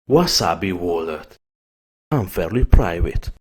Wasabi Wallet. Unfairly private.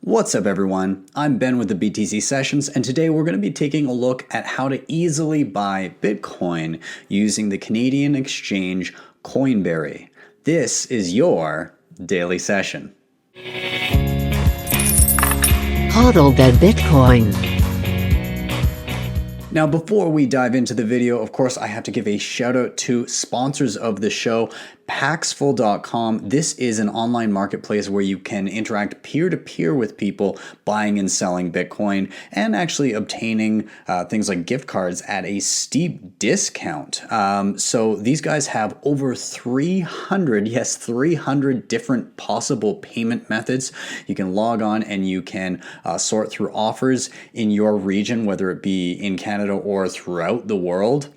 What's up everyone, I'm Ben with the BTC Sessions, and today we're going to be taking a look at how to easily buy Bitcoin using the Canadian exchange Coinberry. This is your daily session. HODL Bitcoin. Now, before we dive into the video, of course, I have to give a shout out to sponsors of the show, Paxful.com. This is an online marketplace where you can interact peer-to-peer with people buying and selling Bitcoin and actually obtaining things like gift cards at a steep discount. So these guys have over 300 different possible payment methods. You can log on and you can sort through offers in your region, whether it be in Canada or throughout the world.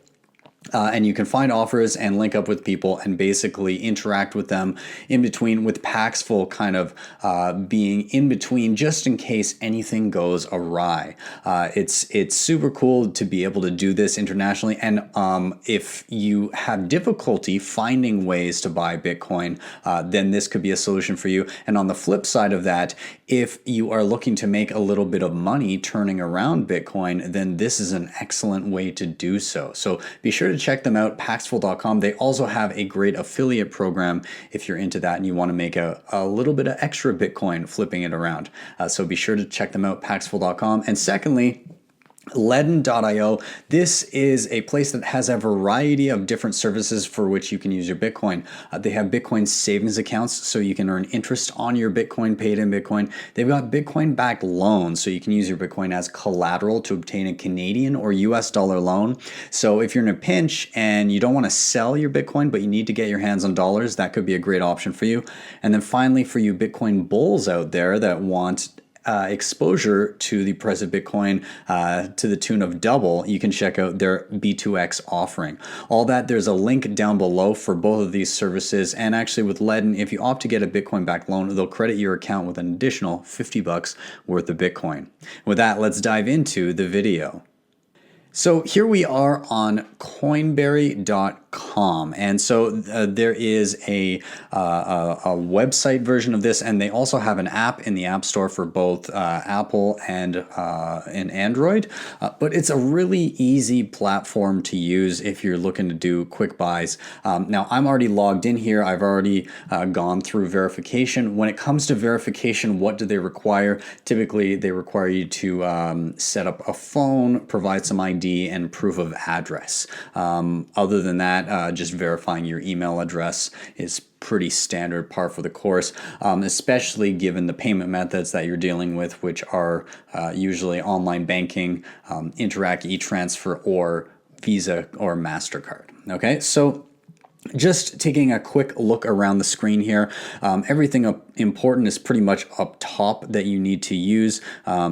And you can find offers and link up with people and basically interact with them in between, with Paxful kind of being in between just in case anything goes awry. It's super cool to be able to do this internationally, and if you have difficulty finding ways to buy Bitcoin, then this could be a solution for you. And on the flip side of that, if you are looking to make a little bit of money turning around Bitcoin, then this is an excellent way to do so. So be sure to check them out, Paxful.com. They also have a great affiliate program if you're into that and you want to make a little bit of extra Bitcoin flipping it around. So be sure to check them out, Paxful.com. And secondly, LEDN.io. This is a place that has a variety of different services for which you can use your Bitcoin. They have Bitcoin savings accounts, so you can earn interest on your Bitcoin paid in Bitcoin. They've got Bitcoin-backed loans, so you can use your Bitcoin as collateral to obtain a Canadian or US dollar loan. So if you're in a pinch and you don't want to sell your Bitcoin, but you need to get your hands on dollars, that could be a great option for you. And then finally, for you Bitcoin bulls out there that want exposure to the price of Bitcoin to the tune of double, you can check out their B2X offering. All that, there's a link down below for both of these services. And actually with LEDN, if you opt to get a Bitcoin backed loan, they'll credit your account with an additional $50 worth of Bitcoin. With that, let's dive into the video. So here we are on Coinberry.com, and so there is a website version of this, and they also have an app in the App Store for both Apple and Android. But it's a really easy platform to use if you're looking to do quick buys. Now I'm already logged in here. I've already gone through verification. When it comes to verification, what do they require? Typically, they require you to set up a phone, provide some ID, and proof of address. Other than that, just verifying your email address is pretty standard par for the course, especially given the payment methods that you're dealing with, which are usually online banking, Interac e-transfer, or Visa or MasterCard. Okay, so just taking a quick look around the screen here, everything important is pretty much up top that you need to use.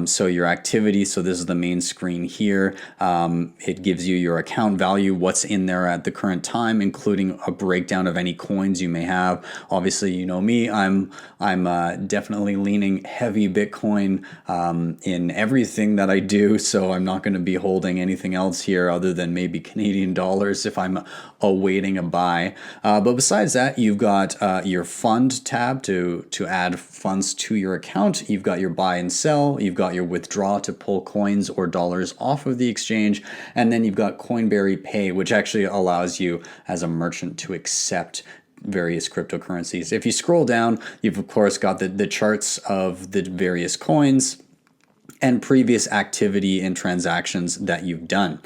So your activity, so this is the main screen here. It gives you your account value, what's in there at the current time, including a breakdown of any coins you may have. Obviously, you know me, I'm definitely leaning heavy Bitcoin in everything that I do, so I'm not going to be holding anything else here other than maybe Canadian dollars if I'm awaiting a buy. But besides that, you've got your fund tab to add funds to your account. You've got your buy and sell. You've got your withdraw to pull coins or dollars off of the exchange. And then you've got Coinberry Pay, which actually allows you as a merchant to accept various cryptocurrencies. If you scroll down, you've of course got the charts of the various coins and previous activity and transactions that you've done.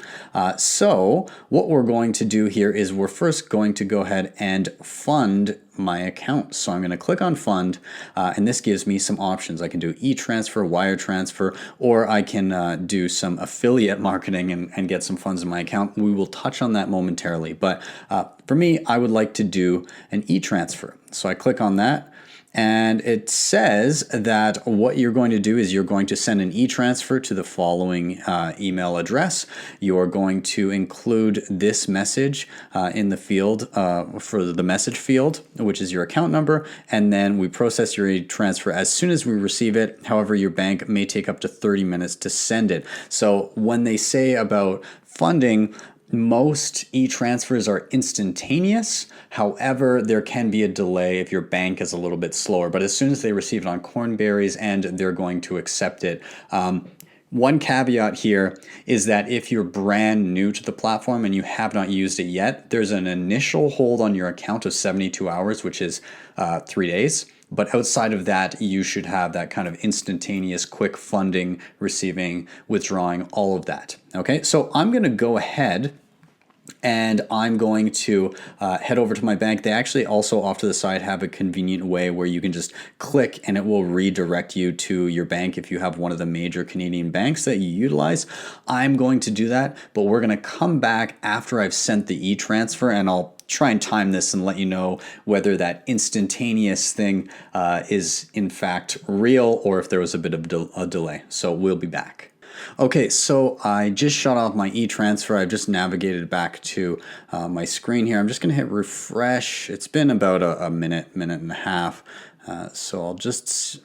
So what we're going to do here is we're first going to go ahead and fund my account. So I'm going to click on fund, and this gives me some options. I can do e-transfer, wire transfer, or I can do some affiliate marketing and get some funds in my account. We will touch on that momentarily, but for me, I would like to do an e-transfer. So I click on that. And it says that what you're going to do is you're going to send an e-transfer to the following email address. You're going to include this message in the field for the message field, which is your account number, and then we process your e-transfer as soon as we receive it. However, your bank may take up to 30 minutes to send it. So when they say about funding, Most e-transfers are instantaneous. However, there can be a delay if your bank is a little bit slower. But as soon as they receive it on Coinberry's end, they're going to accept it. One caveat here is that if you're brand new to the platform and you have not used it yet, there's an initial hold on your account of 72 hours, which is 3 days. But outside of that, you should have that kind of instantaneous, quick funding, receiving, withdrawing, all of that. Okay, so I'm going to go ahead and I'm going to head over to my bank. They actually also off to the side have a convenient way where you can just click and it will redirect you to your bank if you have one of the major Canadian banks that you utilize. I'm going to do that, but we're going to come back after I've sent the e-transfer and I'll try and time this and let you know whether that instantaneous thing is in fact real or if there was a bit of a delay. So we'll be back. Okay, so I just shut off my e-transfer. I've just navigated back to my screen here. I'm just going to hit refresh. It's been about a minute and a half. So I'll just,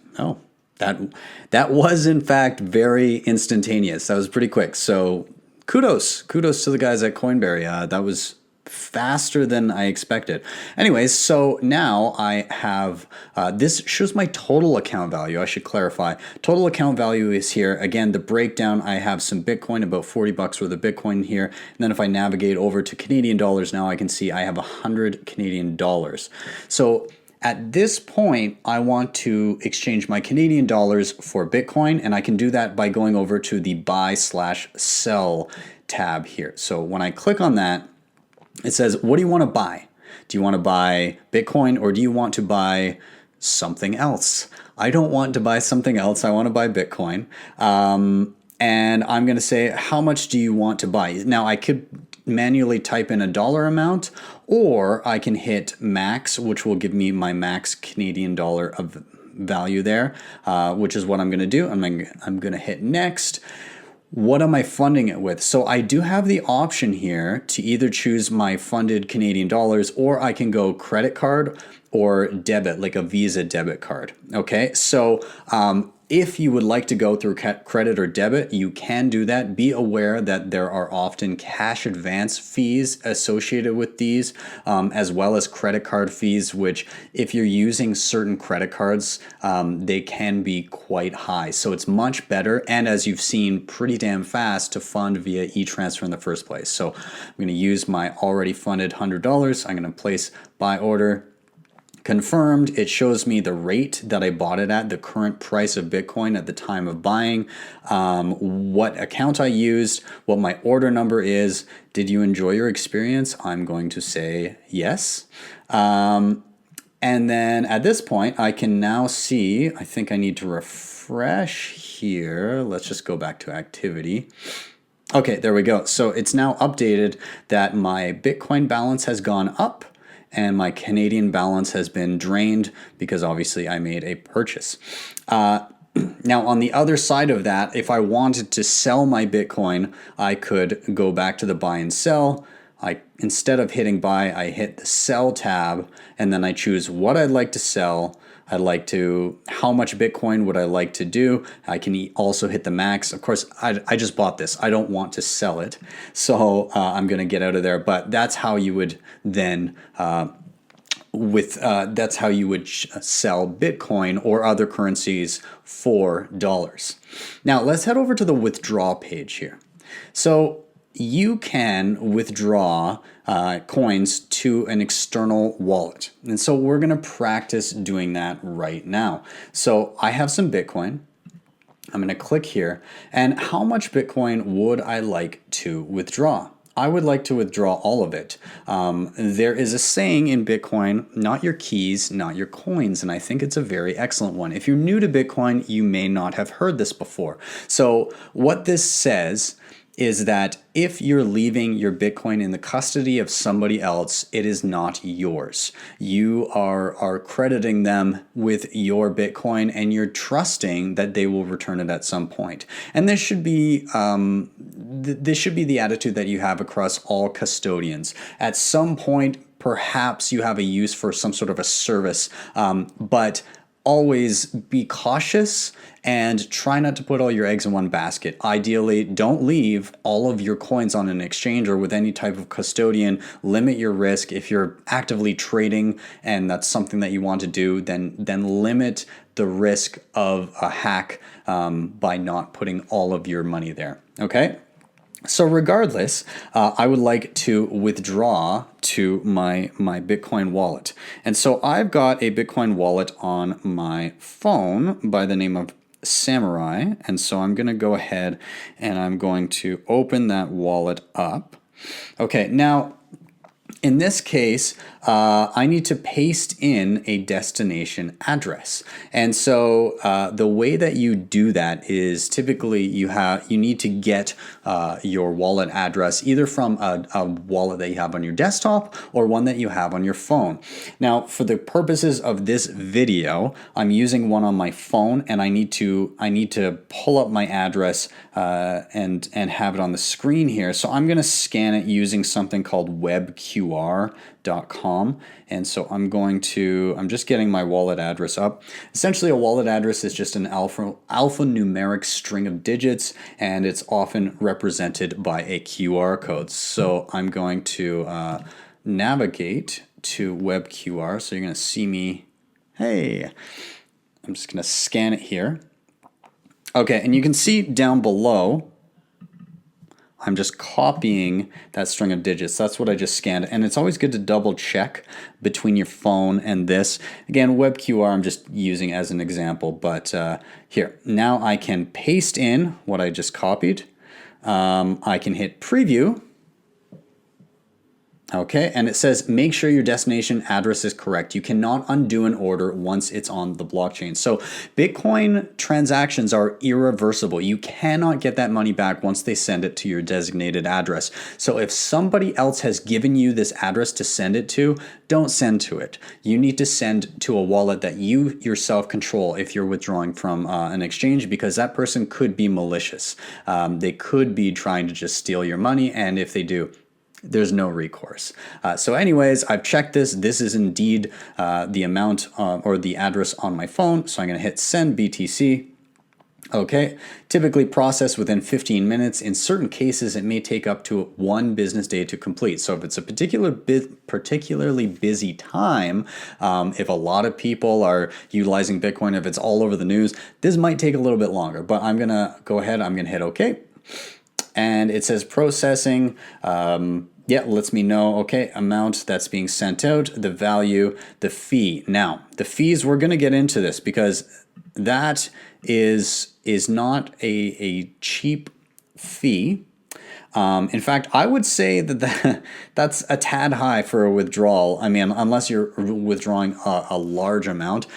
that was in fact very instantaneous. That was pretty quick. So kudos to the guys at Coinberry. That was faster than I expected. Anyways, so now I have, this shows my total account value. I should clarify. Total account value is here. Again, the breakdown, I have some Bitcoin, about 40 bucks worth of Bitcoin here. And then if I navigate over to Canadian dollars now, I can see I have 100 Canadian dollars. So at this point, I want to exchange my Canadian dollars for Bitcoin, and I can do that by going over to the buy/sell tab here. So when I click on that, it says, what do you want to buy? Do you want to buy Bitcoin or do you want to buy something else? I don't want to buy something else. I want to buy Bitcoin. And I'm going to say, how much do you want to buy? Now, I could manually type in a dollar amount, or I can hit max, which will give me my max Canadian dollar of value there, which is what I'm going to do. I'm going to hit next. What am I funding it with? So I do have the option here to either choose my funded Canadian dollars, or I can go credit card or debit, like a Visa debit card. Okay, so if you would like to go through credit or debit, you can do that. Be aware that there are often cash advance fees associated with these, as well as credit card fees, which if you're using certain credit cards, they can be quite high. So it's much better, and as you've seen, pretty damn fast to fund via e-transfer in the first place. So I'm going to use my already funded $100. I'm going to place buy order. Confirmed. It shows me the rate that I bought it at, the current price of Bitcoin at the time of buying, what account I used, what my order number is. Did you enjoy your experience? I'm going to say yes. And then at this point, I can now see, I think I need to refresh here. Let's just go back to activity. Okay, there we go. So it's now updated that my Bitcoin balance has gone up and my Canadian balance has been drained because obviously I made a purchase. Now on the other side of that, if I wanted to sell my Bitcoin, I could go back to the buy and sell. Instead of hitting buy, I hit the sell tab, and then I choose what I'd like to sell. How much Bitcoin would I like to do? I can also hit the max. Of course, I just bought this. I don't want to sell it. So I'm going to get out of there. But that's how you would then, that's how you would sell Bitcoin or other currencies for dollars. Now let's head over to the withdraw page here. So you can withdraw coins to an external wallet. And so we're going to practice doing that right now. So I have some Bitcoin. I'm going to click here. And how much Bitcoin would I like to withdraw? I would like to withdraw all of it. There is a saying in Bitcoin, not your keys, not your coins. And I think it's a very excellent one. If you're new to Bitcoin, you may not have heard this before. So what this says is that if you're leaving your Bitcoin in the custody of somebody else, it is not yours. You are crediting them with your Bitcoin and you're trusting that they will return it at some point. And this should be the attitude that you have across all custodians. At some point, perhaps you have a use for some sort of a service, but always be cautious and try not to put all your eggs in one basket. Ideally, don't leave all of your coins on an exchange or with any type of custodian. Limit your risk. If you're actively trading and that's something that you want to do, then limit the risk of a hack by not putting all of your money there. Okay? So regardless, I would like to withdraw to my Bitcoin wallet. And so I've got a Bitcoin wallet on my phone by the name of Samourai. And so I'm going to go ahead and I'm going to open that wallet up. Okay, now in this case, I need to paste in a destination address. And so the way that you do that is typically you need to get your wallet address either from a wallet that you have on your desktop or one that you have on your phone. Now, for the purposes of this video, I'm using one on my phone, and I need to pull up my address and have it on the screen here. So I'm going to scan it using something called webqr.com. And so I'm just getting my wallet address up. Essentially, a wallet address is just an alphanumeric string of digits, and it's often represented by a QR code. So I'm going to navigate to WebQR. So you're going to see me. Hey, I'm just going to scan it here. Okay, and you can see down below, I'm just copying that string of digits. That's what I just scanned. And it's always good to double check between your phone and this. Again, WebQR I'm just using as an example, but here, now I can paste in what I just copied. I can hit preview. Okay, and it says make sure your destination address is correct. You cannot undo an order once it's on the blockchain. So Bitcoin transactions are irreversible. You cannot get that money back once they send it to your designated address. So if somebody else has given you this address to send it to, don't send to it. You need to send to a wallet that you yourself control if you're withdrawing from an exchange, because that person could be malicious. They could be trying to just steal your money, and if they do, there's no recourse. So anyways, I've checked this. This is indeed the amount or the address on my phone. So I'm going to hit send BTC. Okay, typically processed within 15 minutes. In certain cases, it may take up to 1 business day to complete. So if it's a particularly busy time, if a lot of people are utilizing Bitcoin, if it's all over the news, this might take a little bit longer. But I'm going to go ahead. I'm going to hit OK. And it says processing. Yeah, lets me know, okay, amount that's being sent out, the value, the fee. Now, the fees, we're going to get into this because that is not a cheap fee. In fact, I would say that's a tad high for a withdrawal. I mean, unless you're withdrawing a large amount,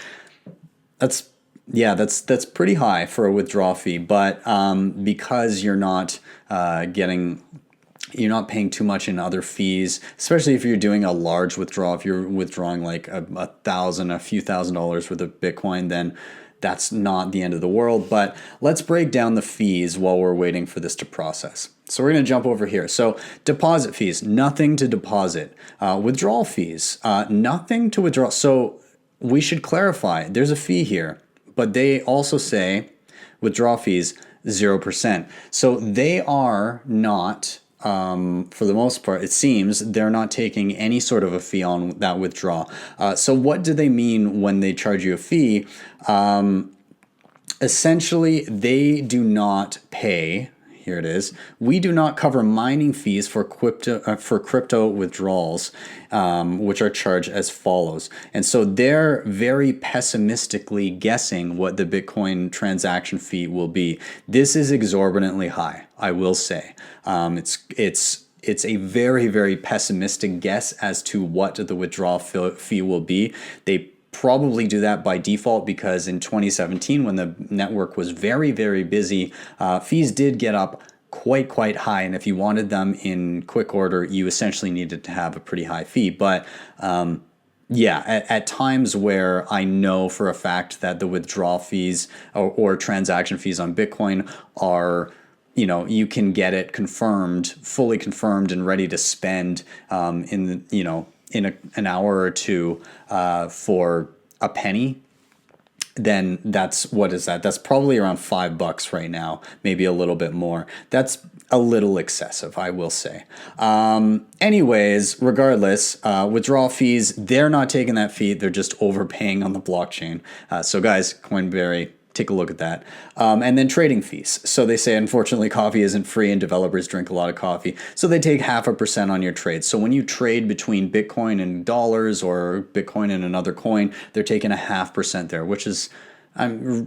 that's pretty high for a withdrawal fee. But because you're not you're not paying too much in other fees, especially if you're doing a large withdrawal. If you're withdrawing like a few $1,000s worth of Bitcoin, then that's not the end of the world. But let's break down the fees while we're waiting for this to process. So we're going to jump over here. So deposit fees, nothing to deposit. Withdrawal fees, nothing to withdraw. So we should clarify, there's a fee here, but they also say withdrawal fees, 0%. So they are not, for the most part, it seems they're not taking any sort of a fee on that withdrawal. So what do they mean when they charge you a fee? Essentially, they do not pay. Here it is. We do not cover mining fees for crypto withdrawals, which are charged as follows. And so they're very pessimistically guessing what the Bitcoin transaction fee will be. This is exorbitantly high, I will say. It's a very, very pessimistic guess as to what the withdrawal fee will be. They probably do that by default because in 2017, when the network was very, very busy, fees did get up quite high. And if you wanted them in quick order, you essentially needed to have a pretty high fee. But yeah, at times where I know for a fact that the withdrawal fees or transaction fees on Bitcoin are, you can get it confirmed, fully confirmed and ready to spend in an hour or two for a penny. then that's, what is that? That's probably around $5 right now, maybe a little bit more. That's a little excessive, I will say. Anyways, regardless, withdrawal fees, they're not taking that fee. They're just overpaying on the blockchain. So guys, Coinberry, take a look at that. And then trading fees. So they say, unfortunately, coffee isn't free and developers drink a lot of coffee. So they take 0.5% on your trade. So when you trade between Bitcoin and dollars or Bitcoin and another coin, they're taking 0.5% there, which is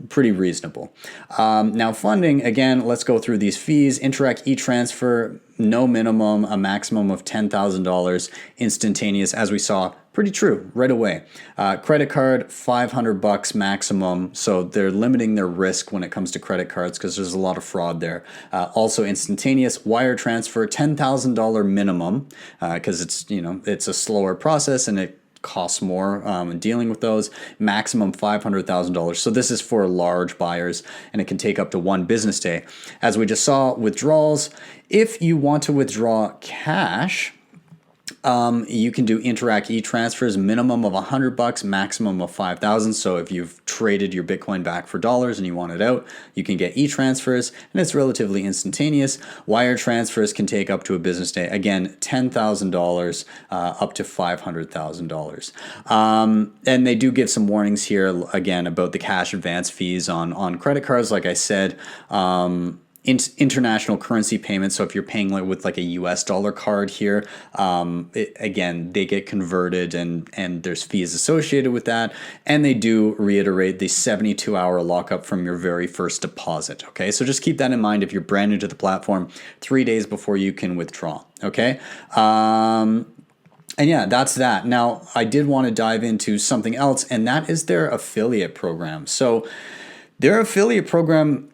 pretty reasonable. Now funding, again, let's go through these fees. Interac e-transfer, no minimum, a maximum of $10,000, instantaneous, as we saw, pretty true right away. Credit card, $500 maximum. So they're limiting their risk when it comes to credit cards because there's a lot of fraud there. Also instantaneous wire transfer, $10,000 minimum because it's a slower process and it costs more in dealing with those. Maximum $500,000. So this is for large buyers and it can take up to 1 business day. As we just saw, withdrawals, if you want to withdraw cash, you can do Interac e-transfers, minimum of $100, maximum of $5,000. So if you've traded your Bitcoin back for dollars and you want it out, you can get e-transfers and it's relatively instantaneous. Wire transfers can take up to a business day. Again, $10,000 up to $500,000. And they do give some warnings here, again, about the cash advance fees on credit cards. Like I said, international currency payments. So if you're paying with like a US dollar card here, again, they get converted and there's fees associated with that. And they do reiterate the 72-hour lockup from your very first deposit. Okay, so just keep that in mind if you're brand new to the platform, 3 days before you can withdraw. Okay. And yeah, that's that. Now, I did want to dive into something else, and that is their affiliate program. So their affiliate program,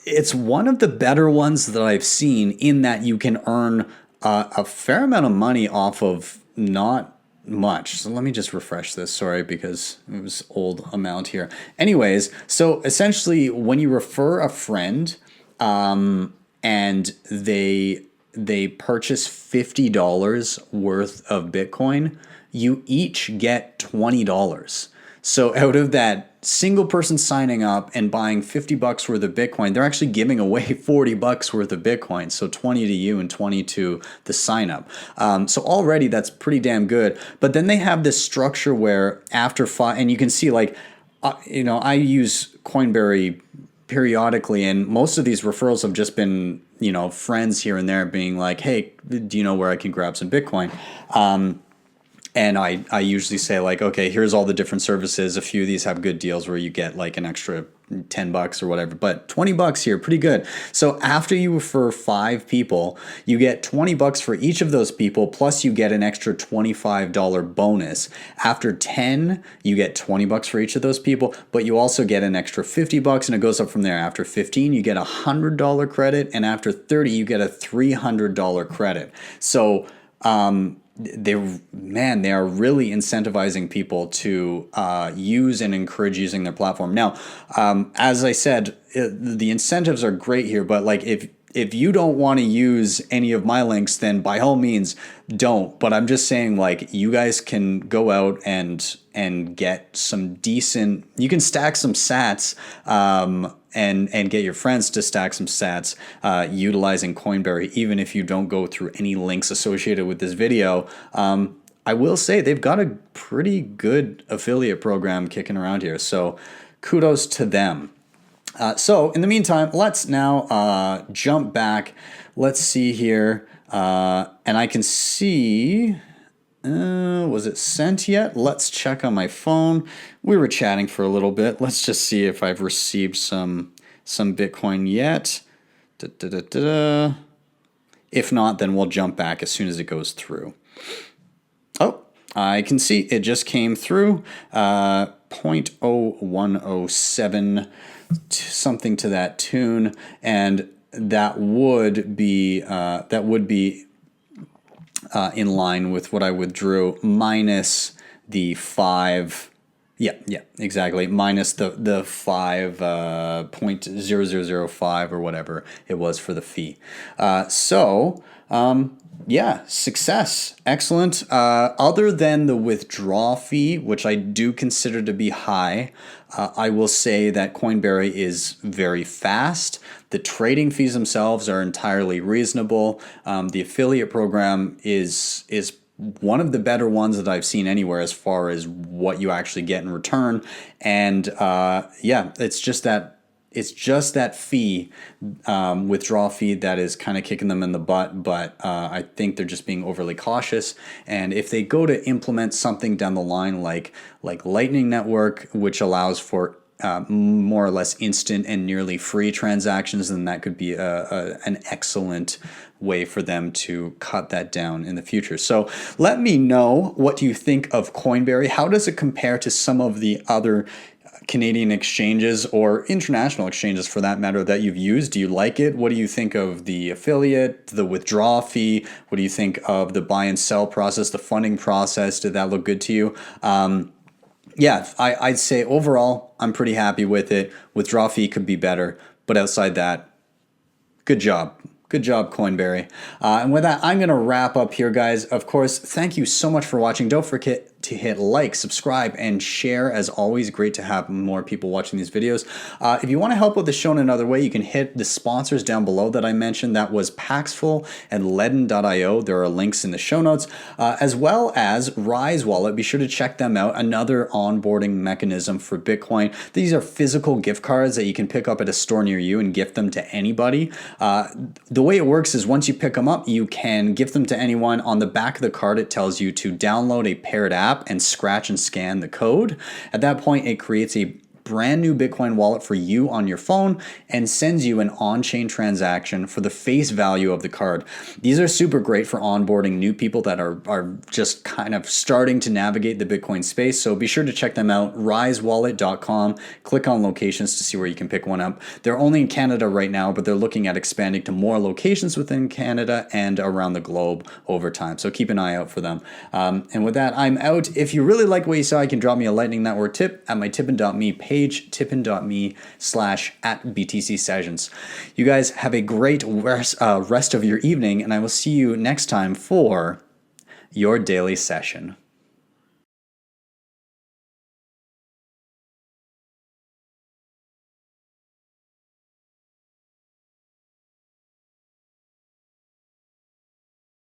it's one of the better ones that I've seen in that you can earn a fair amount of money off of not much. So let me just refresh this, sorry, because it was old amount here. Anyways, so essentially when you refer a friend and they purchase $50 worth of Bitcoin, you each get $20. So out of that single person signing up and buying $50 worth of Bitcoin, they're actually giving away $40 worth of Bitcoin. So 20 to you and 20 to the sign up. So already that's pretty damn good. But then they have this structure where after 5, and you can see like, I use Coinberry periodically, and most of these referrals have just been, friends here and there being like, hey, do you know where I can grab some Bitcoin? And I usually say like, okay, here's all the different services. A few of these have good deals where you get like an extra $10 or whatever, but $20 here, pretty good. So after you refer 5 people, you get $20 for each of those people, plus you get an extra $25 bonus. After 10, you get $20 for each of those people, but you also get an extra $50 and it goes up from there. After 15, you get a $100 credit, and after 30, you get a $300 credit. So, they are really incentivizing people to use and encourage using their platform. Now, as I said, the incentives are great here, but like if you don't want to use any of my links, then by all means don't. But I'm just saying, like, you guys can go out and get some decent. You can stack some sats. And get your friends to stack some sats utilizing Coinberry, even if you don't go through any links associated with this video. I will say they've got a pretty good affiliate program kicking around here, so kudos to them. So in the meantime, let's now jump back. Let's see here, and I can see... was it sent yet? Let's check on my phone. We were chatting for a little bit. Let's just see if I've received some Bitcoin yet. If not, then we'll jump back as soon as it goes through. Oh, I can see it just came through. 0.0107, something to that tune, and that would be in line with what I withdrew, minus the 5. Yeah, exactly. Minus the 5.0005 or whatever it was for the fee. So Yeah, success. Excellent. Other than the withdrawal fee, which I do consider to be high, I will say that Coinberry is very fast. The trading fees themselves are entirely reasonable. The affiliate program is one of the better ones that I've seen anywhere as far as what you actually get in return. And yeah, it's just that fee, withdrawal fee, that is kind of kicking them in the butt. But I think they're just being overly cautious. And if they go to implement something down the line like Lightning Network, which allows for more or less instant and nearly free transactions, then that could be an excellent way for them to cut that down in the future. So let me know, what do you think of Coinberry? How does it compare to some of the other Canadian exchanges or international exchanges for that matter that you've used? Do you like it? What do you think of the affiliate, the withdrawal fee? What do you think of the buy and sell process, the funding process? Did that look good to you? Yeah, I'd say overall, I'm pretty happy with it. Withdrawal fee could be better, but outside that, good job. Good job, Coinberry. And with that, I'm going to wrap up here, guys. Of course, thank you so much for watching. Don't forget to hit like, subscribe, and share. As always, great to have more people watching these videos. If you want to help with the show in another way, you can hit the sponsors down below that I mentioned. That was Paxful and LEDN.io. There are links in the show notes, as well as Rise Wallet. Be sure to check them out. Another onboarding mechanism for Bitcoin. These are physical gift cards that you can pick up at a store near you and gift them to anybody. The way it works is once you pick them up, you can gift them to anyone. On the back of the card, it tells you to download a paired app and scratch and scan the code. At that point, it creates a brand new Bitcoin wallet for you on your phone and sends you an on-chain transaction for the face value of the card. These are super great for onboarding new people that are just kind of starting to navigate the Bitcoin space. So be sure to check them out, risewallet.com. Click on locations to see where you can pick one up. They're only in Canada right now, but they're looking at expanding to more locations within Canada and around the globe over time. So keep an eye out for them. And with that, I'm out. If you really like what you saw, you can drop me a Lightning Network tip at my tippin.me page, tippin.me/@BTC Sessions. You guys have a great rest of your evening, and I will see you next time for your daily session.